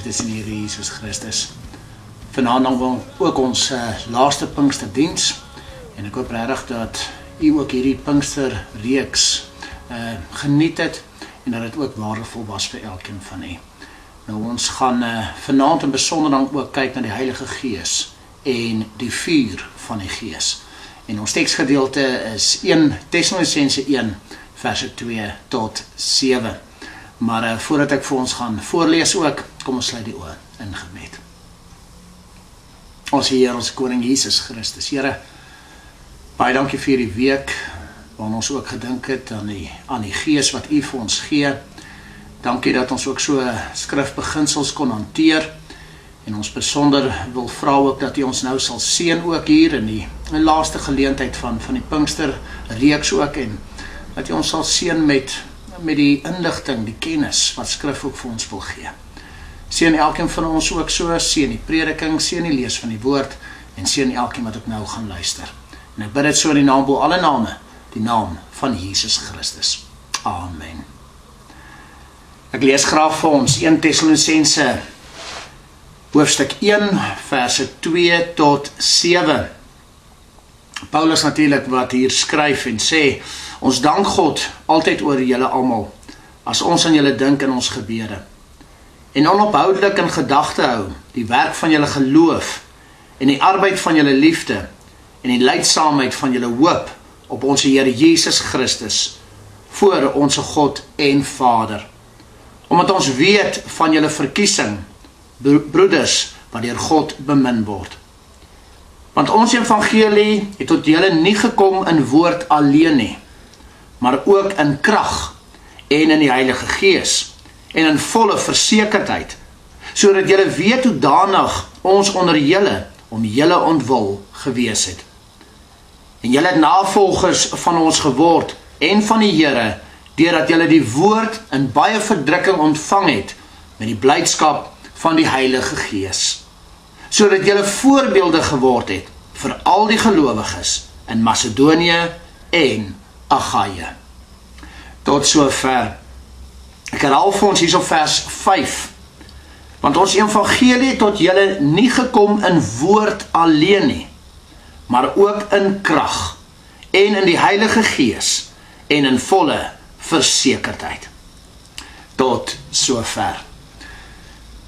geliefdes in die Here Jesus Christus. Vanaand dan ook ons laaste Pinksterdiens en ek hoop regtig dat u ook hierdie Pinksterreeks geniet het en dat dit ook waardevol was vir elkeen van u. Nou ons gaan vanaand in besonder dan ook kyk na die Heilige Gees en die vuur van die Gees. En ons teksgedeelte is 1 Tessalonisense 1 verse 2 tot 7. Maar voordat ek vir ons gaan voorlees ook, kom ons sluit die oë in gebed. Ons Heer, ons Koning Jesus Christus. Here, baie dankie vir die week, waarin ons ook gedink het aan die Gees wat u vir ons gee. Dankie dat ons ook so skrifbeginsels kon hanteer, en ons besonder wil vra ook dat u ons nou sal seën ook hier in die laaste geleentheid van die Pinksterreeks ook, en dat u ons sal seën met die inligting, die kennis wat skrif ook vir ons wil gee. Seën elkeen van ons ook so, seën die prediking, seën die lees van die woord, en seën elkeen wat ook nou gaan luister. En ek bid dit so in die naam bo alle name, die naam van Jesus Christus. Amen. Ek lees graag vir ons 1 Tessalonisense hoofstuk 1, verse 2 tot 7. Paulus natuurlik wat hier skryf en sê, ons dank God altyd oor julle almal, as ons aan julle dink in ons gebede. En onophoudelik in gedagte hou, die werk van julle geloof, en die arbeid van julle liefde, en die lydsaamheid van julle hoop, op ons Here Jesus Christus, voor ons God en Vader. Omdat ons weet van julle verkiesing, broeders, wat deur God bemin word. Want ons evangelie het tot julle nie gekom in woord alleen nie, maar ook in krag en in die Heilige Gees en in volle versekerdheid, sodat julle weet hoe danig ons onder julle om julle ontwil gewees het. En julle het navolgers van ons geword en van die Here, deurdat julle die woord in baie verdrukking ontvang het met die blydskap van die Heilige Gees, sodat julle voorbeelde geword het vir al die gelowiges in Macedonië en Achaia. Tot sover. Ek herhaal vir ons hier op vers 5. Want ons evangelie het tot julle nie gekom in woord alleen nie, maar ook in krag en in die Heilige Gees en in volle versekerdheid. Tot sover.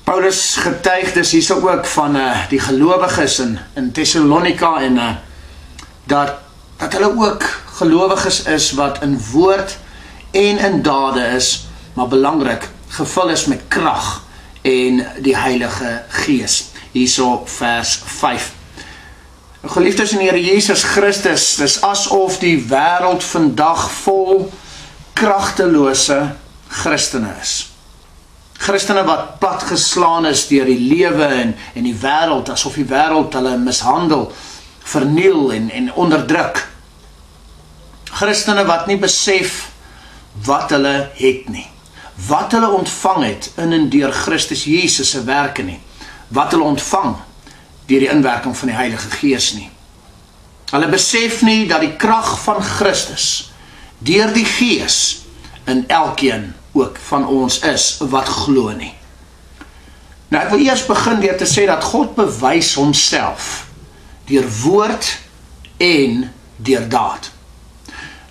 Paulus getuig dus hier ook van die gelowiges in Thessalonika en dat hulle ook gelowiges is wat in woord en in dade is, maar belangrik, gevul is met krag en die Heilige Gees. Hierso vers 5. Geliefdes in die Here Jesus Christus, dis asof die wêreld vandag vol kragtelose Christene is. Christene wat platgeslaan is deur die lewe en die wêreld, asof die wêreld hulle mishandel, verniel en onderdruk. Christene wat nie besef wat hulle het nie, wat hulle ontvang het in en deur Christus Jesus se werke nie, wat hulle ontvang deur die inwerking van die Heilige Gees nie. Hulle besef nie dat die krag van Christus deur die Gees in elkeen ook van ons is wat glo nie. Nou ek wil eers begin deur te sê dat God bewys homself deur woord en deur daad.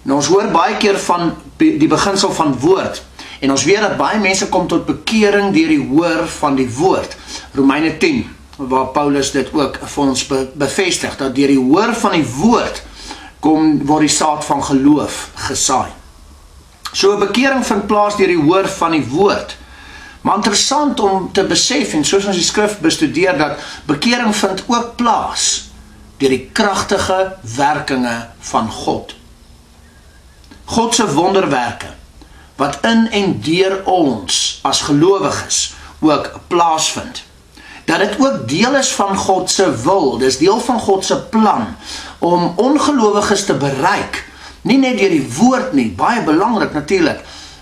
Nou ons hoor baie keer van die beginsel van woord, en ons weet dat baie mense kom tot bekering deur die hoor van die woord. Romeine 10, waar Paulus dit ook vir ons bevestig, dat deur die hoor van die woord word die saad van geloof gesaai. So 'n bekering vind plaas deur die hoor van die woord. Maar interessant om te besef, en soos ons die skrif bestudeer, dat bekering vind ook plaas deur die kragtige werkinge van God. God se wonderwerke, wat in en deur ons as gelowiges ook plaasvind. Dat dit ook deel is van God se wil, dis deel van God se plan, om ongelowiges te bereik, nie net deur die woord nie, baie belangrik natuurlik,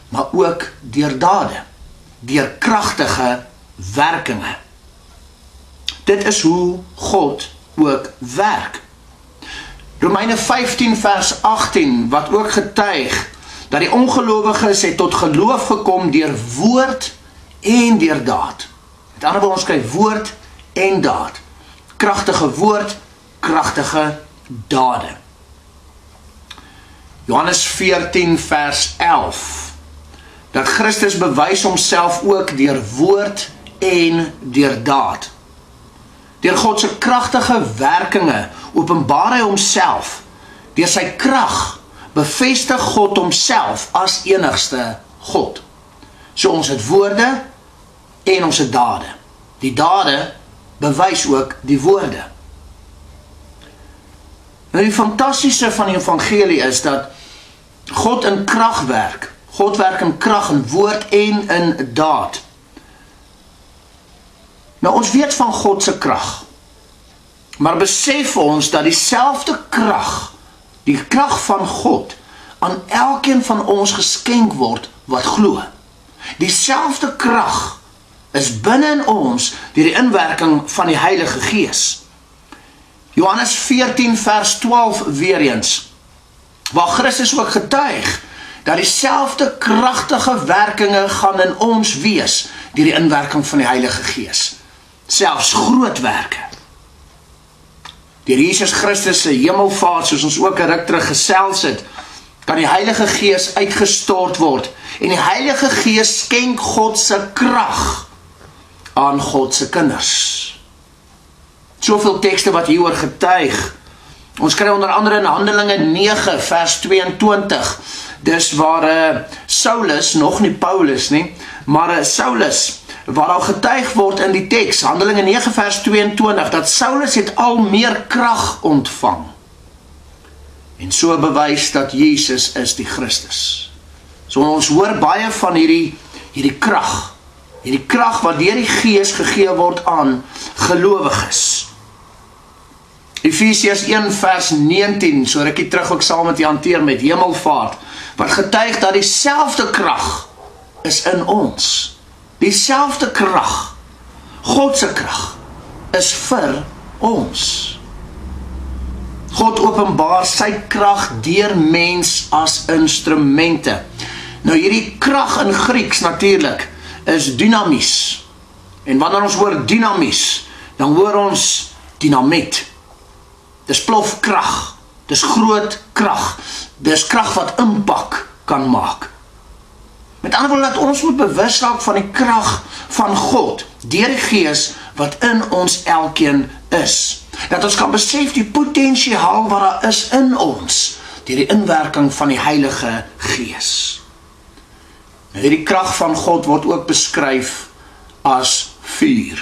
maar ook deur dade, deur kragtige werkinge. Dit is hoe God ook werk. Romeine 15 vers 18, wat ook getuig, dat die ongelowiges het tot geloof gekom deur woord en deur daad. Met ander woorde, ons kry woord en daad. Kragtige woord, kragtige dade. Johannes 14 vers 11. Dat Christus bewys homself ook deur woord en deur daad. Deur God se kragtige werkinge openbaar hy homself. Deur sy krag bevestig God homself as enigste God. So ons het woorde en ons het dade. Die dade bewys ook die woorde. Nou die fantastiese van die evangelie is dat God in krag werk. God werk in krag, in woord en in daad. Nou ons weet van God se krag. Maar besef ons dat dieselfde krag, die krag van God, aan elkeen van ons geskenk word wat glo. Dieselfde krag is binne in ons deur die inwerking van die Heilige Gees. Johannes 14 vers 12 weer eens, waar Christus ook getuig, dat dieselfde kragtige werkinge gaan in ons wees, deur die inwerking van die Heilige Gees. Selfs groot werke. Deur Jesus Christus se hemelvaart, soos ons ook 'n ruk terug gesels het, kan die Heilige Gees uitgestort word, en die Heilige Gees skenk God se krag aan God se kinders. Soveel tekste wat hieroor getuig. Ons kry onder andere in Handelinge 9 vers 22, dis waar Saulus, nog nie Paulus nie, maar Saulus, waar al getuig word in die teks, Handelinge 9 vers 22, dat Saulus het al meer krag ontvang. En so bewys dat Jesus is die Christus. So ons hoor baie van hierdie krag wat deur die Gees gegee word aan gelowiges. Efesiërs 1 vers 19, so rukkie terug ook saam met die hanteer met hemelvaart, wat getuig dat dieselfde krag is in ons. Dieselfde krag, God se krag, is vir ons. God openbaar sy krag deur mens as instrumente. Nou hierdie krag in Grieks natuurlik is dynamies. En wanneer ons hoor dynamies, dan hoor ons dynamiet. Dis plofkrag, dis groot krag, dis krag wat impak kan maak. Met ander woorde, dat ons moet bewus raak van die krag van God, deur die Gees wat in ons elkeen is. Dat ons kan besef die potensiaal wat daar is in ons, deur die inwerking van die Heilige Gees. Nou, hierdie krag van God word ook beskryf as vuur.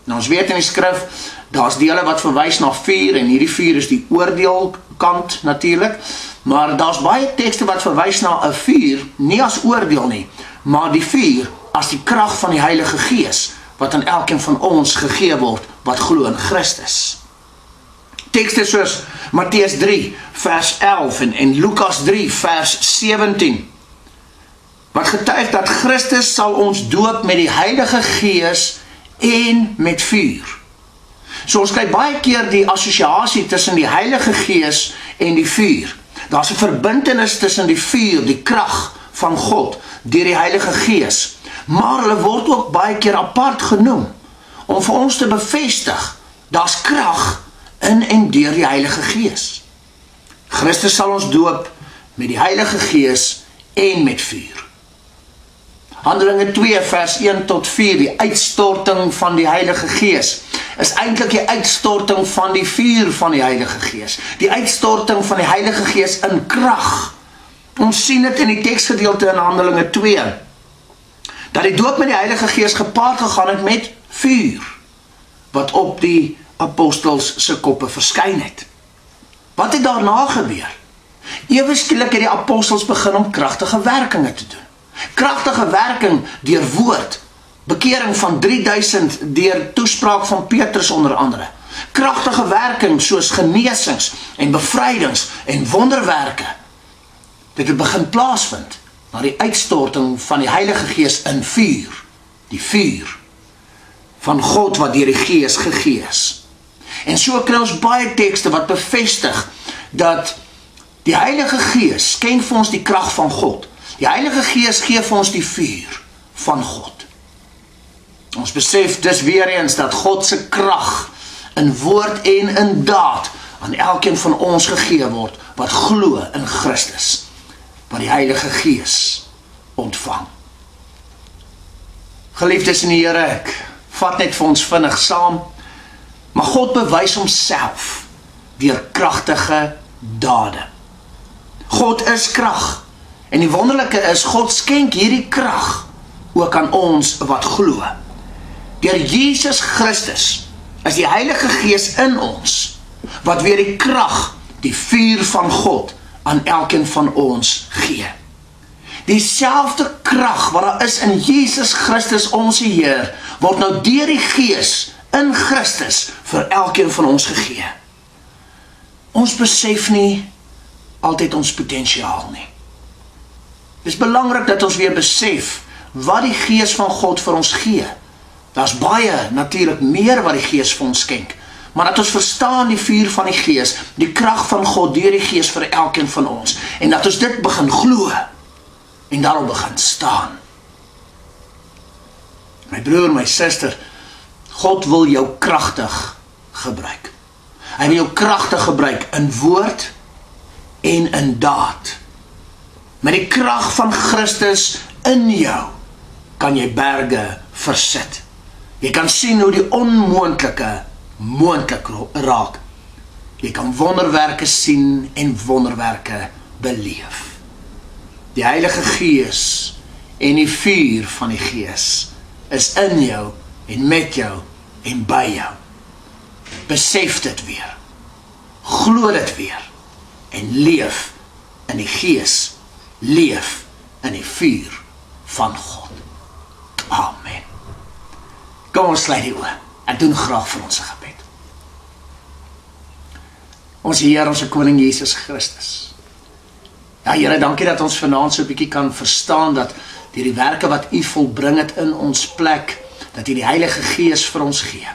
Nou ons weet in die skrif, daar's dele wat verwys na vuur, en hierdie vuur is die oordeelkant natuurlik, maar daar's baie tekste wat verwys na 'n vuur, nie as oordeel nie, maar die vuur as die krag van die Heilige Gees, wat aan elkeen van ons gegee word, wat glo in Christus. Tekste soos Matteus 3 vers 11 en Lukas 3 vers 17, wat getuig dat Christus sal ons doop met die Heilige Gees en met vuur. So ons kry baie keer die assosiasie tussen die Heilige Gees en die vuur. Daar's 'n verbintenis tussen die vuur, die krag van God, deur die Heilige Gees. Maar hulle word ook baie keer apart genoem, om vir ons te bevestig, daar's krag in en deur die Heilige Gees. Christus sal ons doop met die Heilige Gees en met vuur. Handelinge 2 vers 1 tot 4, die uitstorting van die Heilige Gees, is eintlik die uitstorting van die vuur van die Heilige Gees. Die uitstorting van die Heilige Gees in krag. Ons sien dit in die teksgedeelte in Handelinge 2, dat die doop met die Heilige Gees gepaard gegaan het met vuur, wat op die apostels se koppe verskyn het. Wat het daarna gebeur? Ewe skielik het die apostels begin om kragtige werkinge te doen. Kragtige werking deur woord, bekering van 3000 deur toespraak van Petrus onder andere. Kragtige werking soos genesings en bevrydings en wonderwerke. Dit het begin plaasvind na die uitstorting van die Heilige Gees in vuur. Die vuur van God wat deur die Gees gegee is. En so kry ons baie tekste wat bevestig dat die Heilige Gees skenk vir ons die krag van God. Die Heilige Gees gee vir ons die vuur van God. Ons besef dus weer eens dat God se krag in woord en in daad aan elkeen van ons gegee word wat glo in Christus, wat die Heilige Gees ontvang. Geliefdes in die Here, ek vat net vir ons vinnig saam, maar God bewys homself deur kragtige dade. God is krag, en die wonderlike is, God skenk hierdie krag ook aan ons wat glo. Deur Jesus Christus is die Heilige Gees in ons, wat weer die krag, die vuur van God, aan elkeen van ons gee. Dieselfde krag wat daar is in Jesus Christus ons Heer, word nou deur die Gees in Christus vir elkeen van ons gegee. Ons besef nie altyd ons potensiaal nie. Dit is belangrik dat ons weer besef wat die Gees van God vir ons gee. Daar's baie natuurlik meer wat die Gees vir ons skenk, maar dat ons verstaan die vuur van die Gees, die krag van God deur die Gees vir elkeen van ons, en dat ons dit begin glo en daarop begin staan. My broer, my suster, God wil jou kragtig gebruik. Hy wil jou kragtig gebruik in woord en in daad. Met die krag van Christus in jou kan jy berge versit. Jy kan sien hoe die onmoontlike moontlik raak. Jy kan wonderwerke sien en wonderwerke beleef. Die Heilige Gees en die vuur van die Gees is in jou en met jou en by jou. Besef dit weer. Glo dit weer. En leef in die Gees. Leef in die vuur van God. Amen. Kom ons sluit die oë. Ek doen graag vir ons gebed. Ons Heer, ons Koning Jesus Christus. Ja, Here, dankie dat ons vanaand so 'n bietjie kan verstaan dat deur die werke wat U volbring het in ons plek, dat U die Heilige Gees vir ons gee.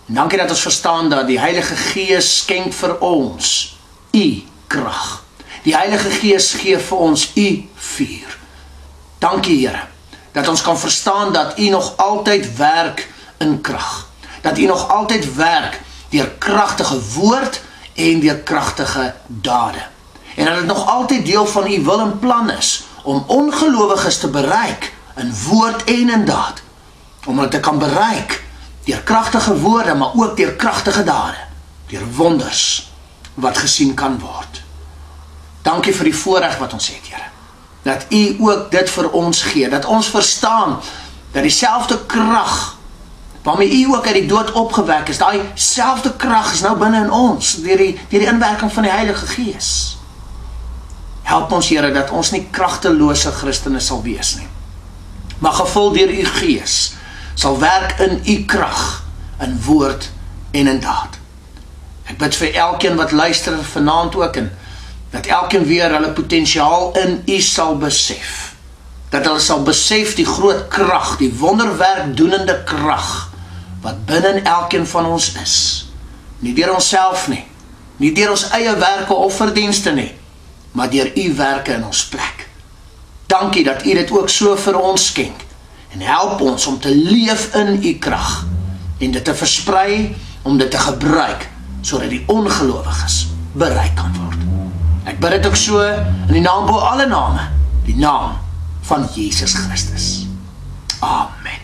En dankie dat ons verstaan dat die Heilige Gees skenk vir ons U krag. Die Heilige Gees gee vir ons U vuur. Dankie, Here, dat ons kan verstaan dat U nog altyd werk in krag. Dat U nog altyd werk deur kragtige woord en deur kragtige dade. En dat dit nog altyd deel van U wil en plan is om ongelowiges te bereik in woord en in daad. Om hulle te kan bereik deur kragtige woorde, maar ook deur kragtige dade. Deur wonders wat gesien kan word. Dankie vir die voorreg wat ons het, Here. Dat U ook dit vir ons gee. Dat ons verstaan dat dieselfde krag waarmee U ook uit die dood opgewek is, daai selfde krag is nou binne in ons, deur die inwerking van die Heilige Gees. Help ons, Here, dat ons nie kragtelose Christene sal wees nie, maar gevul deur U Gees, sal werk in U krag, in woord en in daad. Ek bid vir elkeen wat luister vanaand ook, en dat elkeen weer hulle potensiaal in U sal besef. Dat hulle sal besef die groot krag, die wonderwerk doenende krag, wat binne elkeen van ons is. Nie deur onsself nie, nie deur ons eie werke of verdienste nie, maar deur U werke in ons plek. Dankie dat U dit ook so vir ons skenk, en help ons om te leef in U krag, en dit te versprei, om dit te gebruik, sodat die ongelowiges bereik kan word. Ek bid dit ook so, in die naam bo alle name, die naam van Jesus Christus. Amen.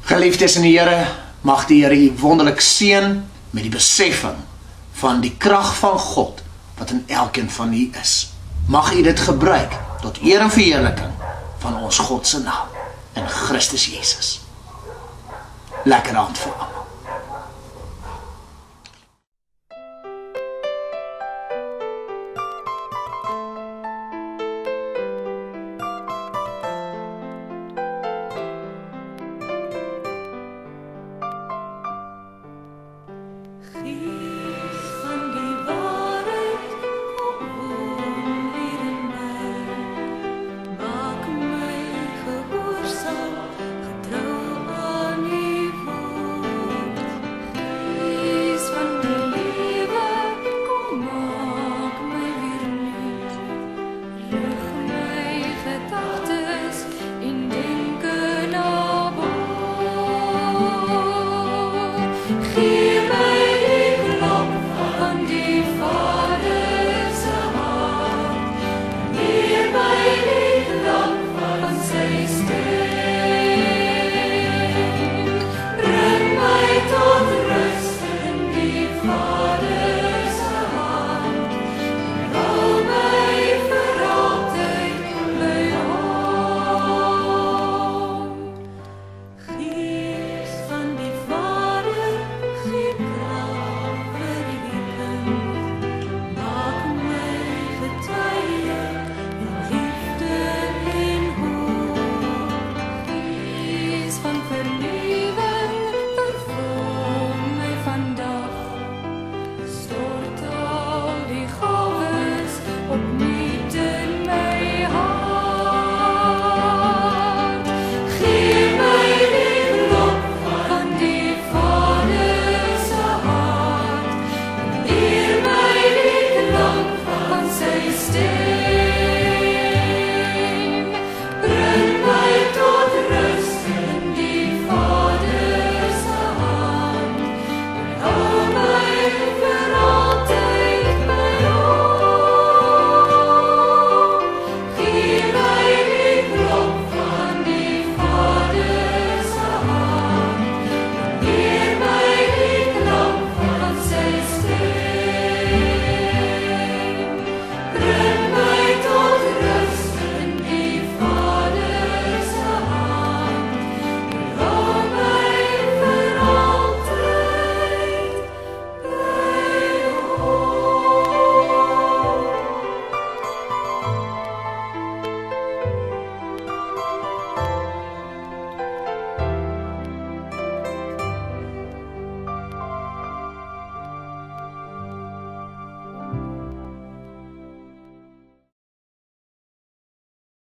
Geliefdes in die Here, mag die Here U wonderlik seën met die beseffing van die krag van God, wat in elkeen van U is. Mag U dit gebruik, tot eer en verheerliking van ons God se naam, in Christus Jesus. Lekker aand vir almal.